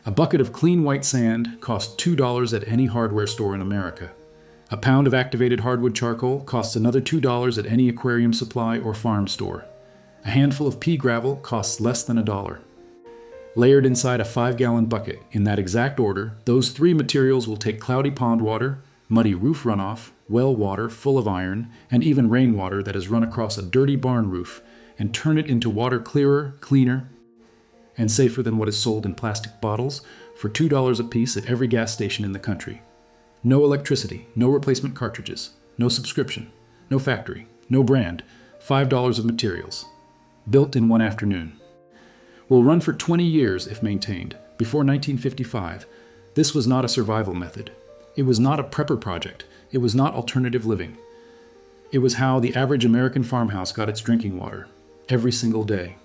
A bucket of clean white sand costs $2 at any hardware store in America. A pound of activated hardwood charcoal costs another $2 at any aquarium supply or farm store. A handful of pea gravel costs less than $1. Layered inside a 5-gallon bucket, in that exact order, those three materials will take cloudy pond water, muddy roof runoff, well water full of iron, and even rainwater that has run across a dirty barn roof, and turn it into water clearer, cleaner, and safer than what is sold in plastic bottles for $2 a piece at every gas station in the country. No electricity, no replacement cartridges, no subscription, no factory, no brand, $5 of materials. Built in one afternoon. Will run for 20 years if maintained. Before 1955, this was not a survival method. It was not a prepper project. It was not alternative living. It was how the average American farmhouse got its drinking water, every single day.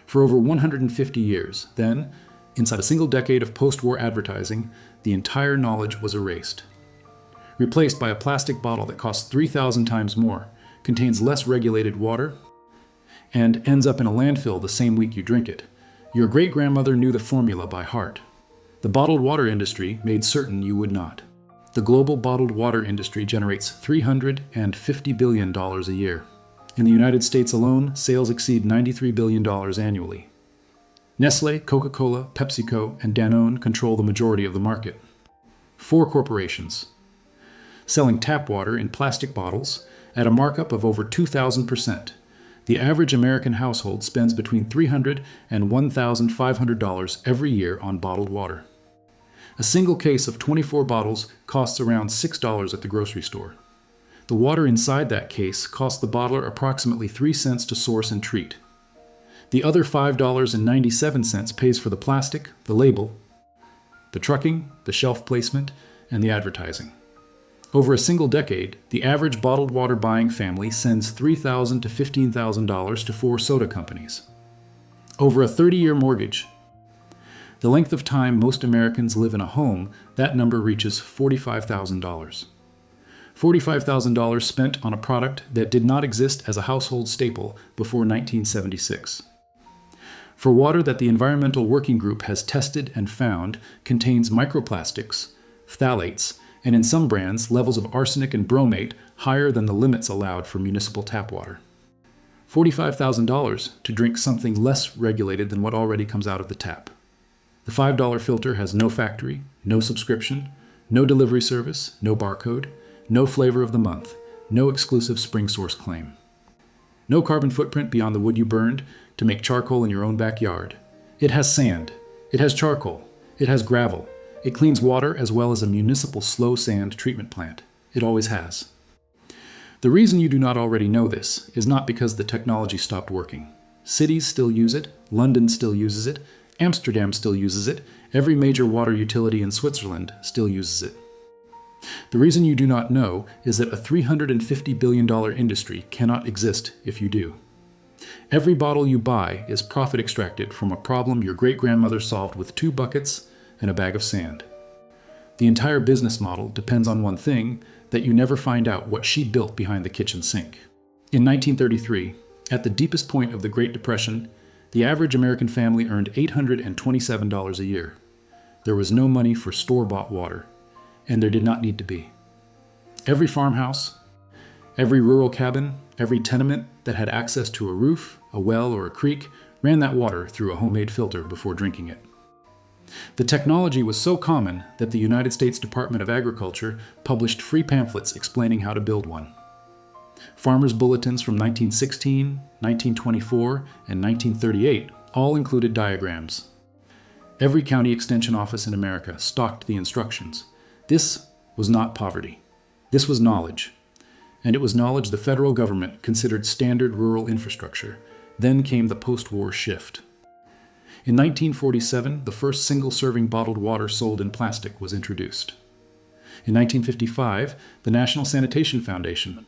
For over 150 years, then, inside a single decade of post-war advertising, the entire knowledge was erased. Replaced by a plastic bottle that costs 3,000 times more, contains less regulated water, and ends up in a landfill the same week you drink it. Your great-grandmother knew the formula by heart. The bottled water industry made certain you would not. The global bottled water industry generates $350 billion a year. In the United States alone, sales exceed $93 billion annually. Nestle, Coca-Cola, PepsiCo, and Danone control the majority of the market. 4 corporations, selling tap water in plastic bottles at a markup of over 2,000%. The average American household spends between $300 and $1,500 every year on bottled water. A single case of 24 bottles costs around $6 at the grocery store. The water inside that case costs the bottler approximately 3 cents to source and treat. The other $5.97 pays for the plastic, the label, the trucking, the shelf placement, and the advertising. Over a single decade, the average bottled water buying family sends $3,000 to $15,000 to 4 soda companies. Over a 30-year mortgage, the length of time most Americans live in a home, that number reaches $45,000. $45,000 spent on a product that did not exist as a household staple before 1976. For water that the Environmental Working Group has tested and found contains microplastics, phthalates, and in some brands, levels of arsenic and bromate higher than the limits allowed for municipal tap water. $45,000 to drink something less regulated than what already comes out of the tap. The $5 filter has no factory, no subscription, no delivery service, no barcode, no flavor of the month, no exclusive spring source claim. No carbon footprint beyond the wood you burned to make charcoal in your own backyard. It has sand. It has charcoal. It has gravel. It cleans water as well as a municipal slow sand treatment plant. It always has. The reason you do not already know this is not because the technology stopped working. Cities still use it, London still uses it, Amsterdam still uses it, every major water utility in Switzerland still uses it. The reason you do not know is that a $350 billion industry cannot exist if you do. Every bottle you buy is profit extracted from a problem your great-grandmother solved with 2 buckets and a bag of sand. The entire business model depends on one thing, that you never find out what she built behind the kitchen sink. In 1933, at the deepest point of the Great Depression, the average American family earned $827 a year. There was no money for store-bought water, and there did not need to be. Every farmhouse, every rural cabin, every tenement that had access to a roof, a well, or a creek ran that water through a homemade filter before drinking it. The technology was so common that the United States Department of Agriculture published free pamphlets explaining how to build one. Farmers' bulletins from 1916, 1924, and 1938 all included diagrams. Every county extension office in America stocked the instructions. This was not poverty. This was knowledge. And it was knowledge the federal government considered standard rural infrastructure. Then came the post-war shift. In 1947, the first single-serving bottled water sold in plastic was introduced. In 1955, the National Sanitation Foundation,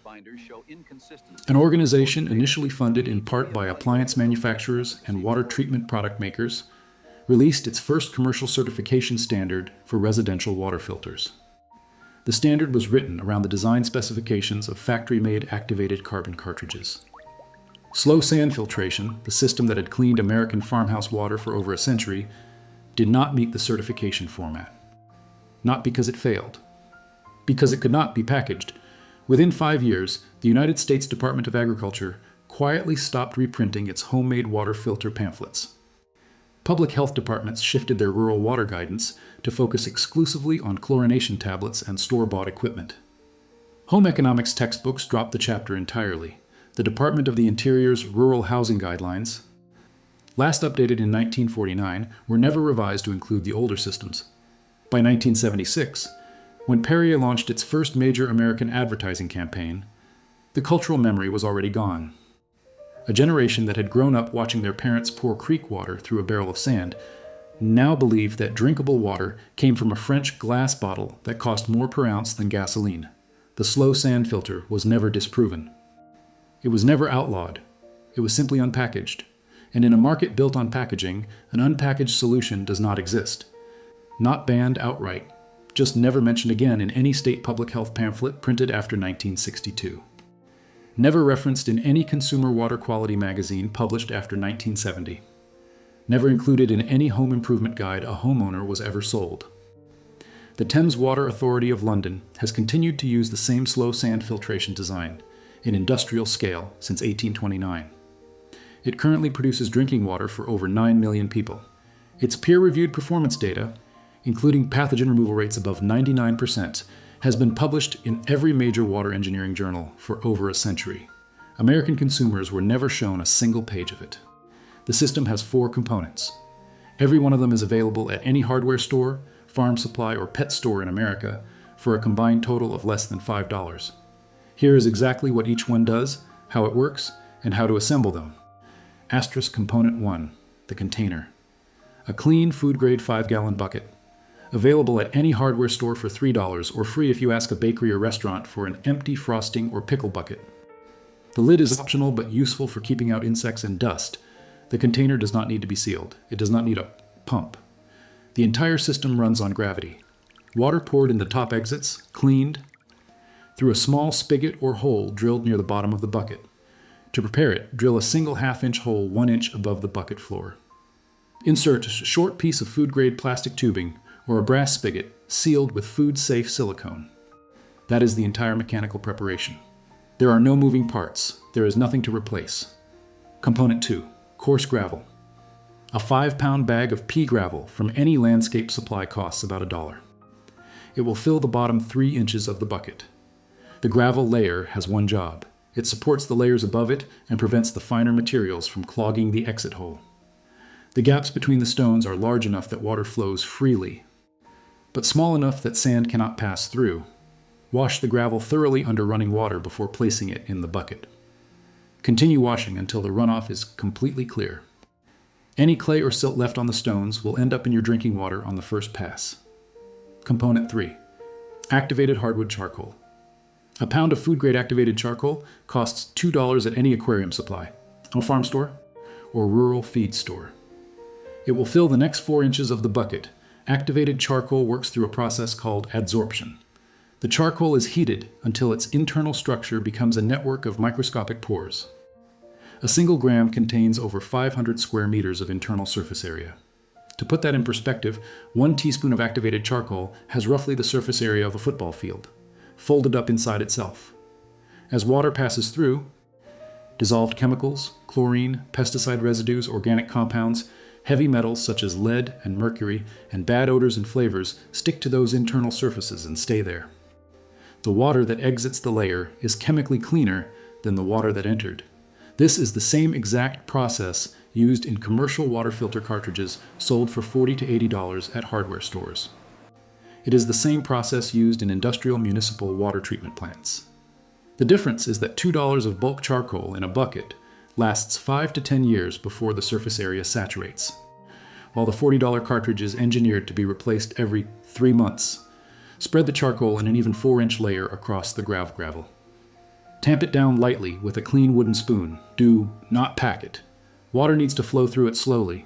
an organization initially funded in part by appliance manufacturers and water treatment product makers, released its first commercial certification standard for residential water filters. The standard was written around the design specifications of factory-made activated carbon cartridges. Slow sand filtration, the system that had cleaned American farmhouse water for over a century, did not meet the certification format. Not because it failed. Because it could not be packaged. Within 5 years, the United States Department of Agriculture quietly stopped reprinting its homemade water filter pamphlets. Public health departments shifted their rural water guidance to focus exclusively on chlorination tablets and store-bought equipment. Home economics textbooks dropped the chapter entirely. The Department of the Interior's Rural Housing Guidelines, last updated in 1949, were never revised to include the older systems. By 1976, when Perrier launched its first major American advertising campaign, the cultural memory was already gone. A generation that had grown up watching their parents pour creek water through a barrel of sand now believed that drinkable water came from a French glass bottle that cost more per ounce than gasoline. The slow sand filter was never disproven. It was never outlawed. It was simply unpackaged. And in a market built on packaging, an unpackaged solution does not exist. Not banned outright, just never mentioned again in any state public health pamphlet printed after 1962. Never referenced in any consumer water quality magazine published after 1970. Never included in any home improvement guide a homeowner was ever sold. The Thames Water Authority of London has continued to use the same slow sand filtration design, in industrial scale, since 1829. It currently produces drinking water for over 9 million people. Its peer-reviewed performance data, including pathogen removal rates above 99%, has been published in every major water engineering journal for over a century. American consumers were never shown a single page of it. The system has 4 components. Every one of them is available at any hardware store, farm supply, or pet store in America for a combined total of less than $5. Here is exactly what each one does, how it works, and how to assemble them. Asterisk Component 1, the container. A clean, food-grade 5-gallon bucket. Available at any hardware store for $3 or free if you ask a bakery or restaurant for an empty frosting or pickle bucket. The lid is optional but useful for keeping out insects and dust. The container does not need to be sealed. It does not need a pump. The entire system runs on gravity. Water poured in the top exits, cleaned, through a small spigot or hole drilled near the bottom of the bucket. To prepare it, drill a single half-inch hole 1 inch above the bucket floor. Insert a short piece of food-grade plastic tubing or a brass spigot sealed with food-safe silicone. That is the entire mechanical preparation. There are no moving parts. There is nothing to replace. Component 2, coarse gravel. A 5-pound bag of pea gravel from any landscape supply costs about $1. It will fill the bottom 3 inches of the bucket. The gravel layer has one job. It supports the layers above it and prevents the finer materials from clogging the exit hole. The gaps between the stones are large enough that water flows freely, but small enough that sand cannot pass through. Wash the gravel thoroughly under running water before placing it in the bucket. Continue washing until the runoff is completely clear. Any clay or silt left on the stones will end up in your drinking water on the first pass. Component 3, activated hardwood charcoal. A pound of food-grade activated charcoal costs $2 at any aquarium supply, a farm store, or rural feed store. It will fill the next 4 inches of the bucket. Activated charcoal works through a process called adsorption. The charcoal is heated until its internal structure becomes a network of microscopic pores. A single gram contains over 500 square meters of internal surface area. To put that in perspective, 1 teaspoon of activated charcoal has roughly the surface area of a football field, folded up inside itself. As water passes through, dissolved chemicals, chlorine, pesticide residues, organic compounds, heavy metals such as lead and mercury, and bad odors and flavors stick to those internal surfaces and stay there. The water that exits the layer is chemically cleaner than the water that entered. This is the same exact process used in commercial water filter cartridges sold for $40 to $80 at hardware stores. It is the same process used in industrial municipal water treatment plants. The difference is that $2 of bulk charcoal in a bucket lasts 5 to 10 years before the surface area saturates, while the $40 cartridge is engineered to be replaced every 3 months. Spread the charcoal in an even 4-inch layer across the gravel. Tamp it down lightly with a clean wooden spoon. Do not pack it. Water needs to flow through it slowly.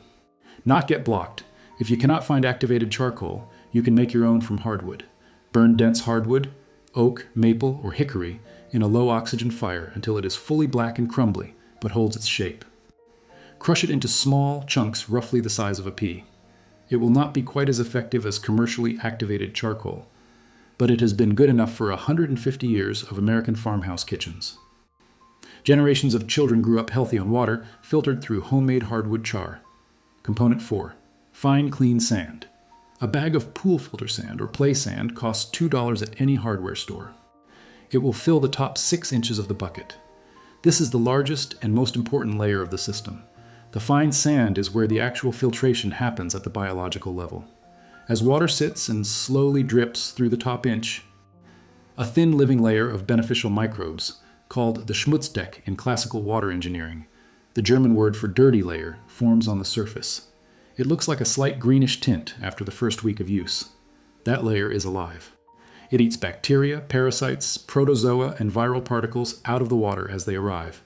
Not get blocked. If you cannot find activated charcoal, you can make your own from hardwood. Burn dense hardwood, oak, maple, or hickory in a low oxygen fire until it is fully black and crumbly, but holds its shape. Crush it into small chunks roughly the size of a pea. It will not be quite as effective as commercially activated charcoal, but it has been good enough for 150 years of American farmhouse kitchens. Generations of children grew up healthy on water filtered through homemade hardwood char. Component 4. Fine clean sand. A bag of pool filter sand or play sand costs $2 at any hardware store. It will fill the top 6 inches of the bucket. This is the largest and most important layer of the system. The fine sand is where the actual filtration happens at the biological level. As water sits and slowly drips through the top inch, a thin living layer of beneficial microbes, called the Schmutzdeck in classical water engineering, the German word for dirty layer, forms on the surface. It looks like a slight greenish tint after the first week of use. That layer is alive. It eats bacteria, parasites, protozoa, and viral particles out of the water as they arrive.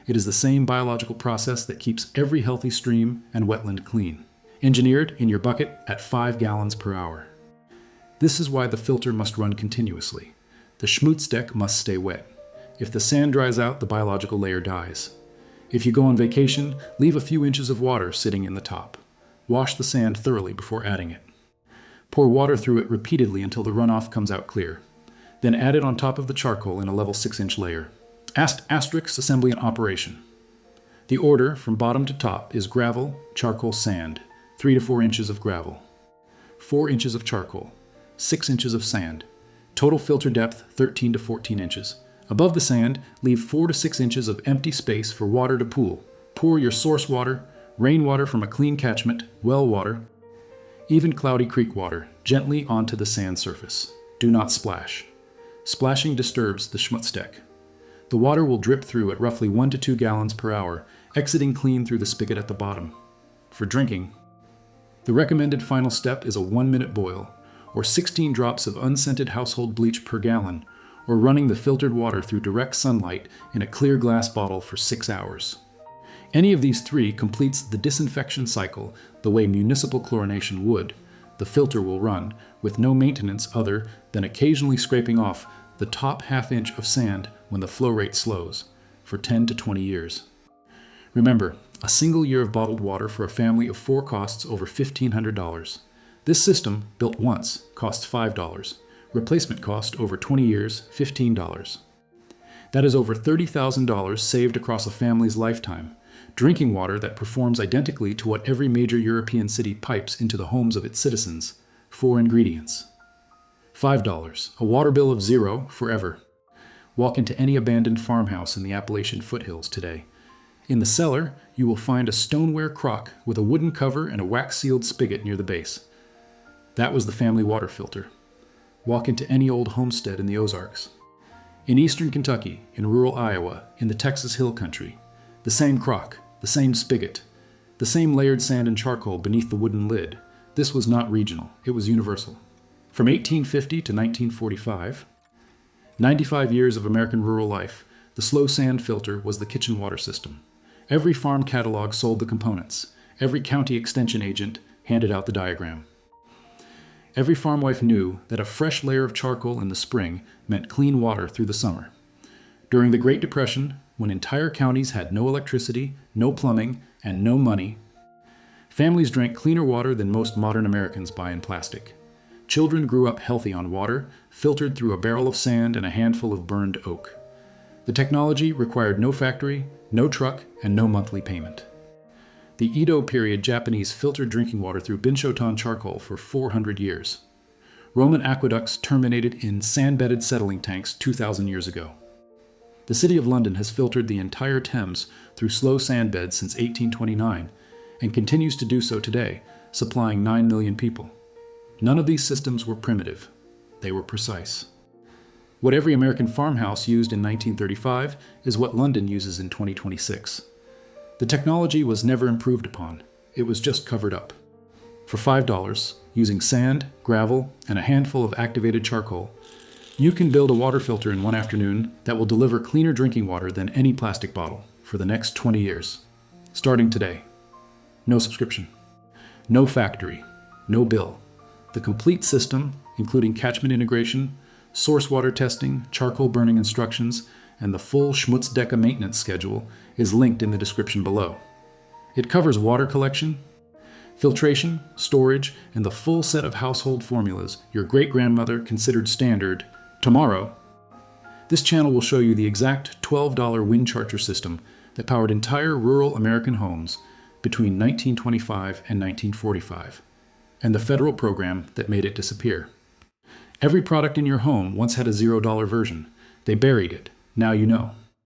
It is the same biological process that keeps every healthy stream and wetland clean, engineered in your bucket at 5 gallons per hour. This is why the filter must run continuously. The Schmutzdeck must stay wet. If the sand dries out, the biological layer dies. If you go on vacation, leave a few inches of water sitting in the top. Wash the sand thoroughly before adding it. Pour water through it repeatedly until the runoff comes out clear. Then add it on top of the charcoal in a level 6-inch layer. Asterisk assembly and operation. The order from bottom to top is gravel, charcoal, sand, 3 to 4 inches of gravel, 4 inches of charcoal, 6 inches of sand. Total filter depth 13 to 14 inches. Above the sand, leave 4 to 6 inches of empty space for water to pool. Pour your source water, rainwater from a clean catchment, well water, even cloudy creek water, gently onto the sand surface. Do not splash. Splashing disturbs the Schmutzdeck. The water will drip through at roughly 1 to 2 gallons per hour, exiting clean through the spigot at the bottom. For drinking, the recommended final step is a 1-minute boil, or 16 drops of unscented household bleach per gallon, or running the filtered water through direct sunlight in a clear glass bottle for 6 hours. Any of these 3 completes the disinfection cycle the way municipal chlorination would. The filter will run, with no maintenance other than occasionally scraping off the top half-inch of sand when the flow rate slows, for 10 to 20 years. Remember, a single year of bottled water for a family of 4 costs over $1,500. This system, built once, costs $5. Replacement cost over 20 years, $15. That is over $30,000 saved across a family's lifetime. Drinking water that performs identically to what every major European city pipes into the homes of its citizens. 4 ingredients. $5. A water bill of $0 forever. Walk into any abandoned farmhouse in the Appalachian foothills today. In the cellar, you will find a stoneware crock with a wooden cover and a wax-sealed spigot near the base. That was the family water filter. Walk into any old homestead in the Ozarks. In eastern Kentucky, in rural Iowa, in the Texas Hill Country, the same crock, the same spigot, the same layered sand and charcoal beneath the wooden lid. This was not regional, it was universal. From 1850 to 1945, 95 years of American rural life, the slow sand filter was the kitchen water system. Every farm catalog sold the components. Every county extension agent handed out the diagram. Every farm wife knew that a fresh layer of charcoal in the spring meant clean water through the summer. During the Great Depression, when entire counties had no electricity, no plumbing, and no money, families drank cleaner water than most modern Americans buy in plastic. Children grew up healthy on water, filtered through a barrel of sand and a handful of burned oak. The technology required no factory, no truck, and no monthly payment. The Edo period Japanese filtered drinking water through Binchotan charcoal for 400 years. Roman aqueducts terminated in sand-bedded settling tanks 2,000 years ago. The City of London has filtered the entire Thames through slow sand beds since 1829 and continues to do so today, supplying 9 million people. None of these systems were primitive. They were precise. What every American farmhouse used in 1935 is what London uses in 2026. The technology was never improved upon. It was just covered up. For $5, using sand, gravel, and a handful of activated charcoal, you can build a water filter in one afternoon that will deliver cleaner drinking water than any plastic bottle for the next 20 years. Starting today. No subscription. No factory. No bill. The complete system, including catchment integration, source water testing, charcoal burning instructions, and the full Schmutzdeck maintenance schedule, is linked in the description below. It covers water collection, Filtration, storage, and the full set of household formulas your great-grandmother considered standard tomorrow. This channel will show you the exact $12 wind charger system that powered entire rural American homes between 1925 and 1945, and the federal program that made it disappear. Every product in your home once had a $0 version. They buried it. Now you know.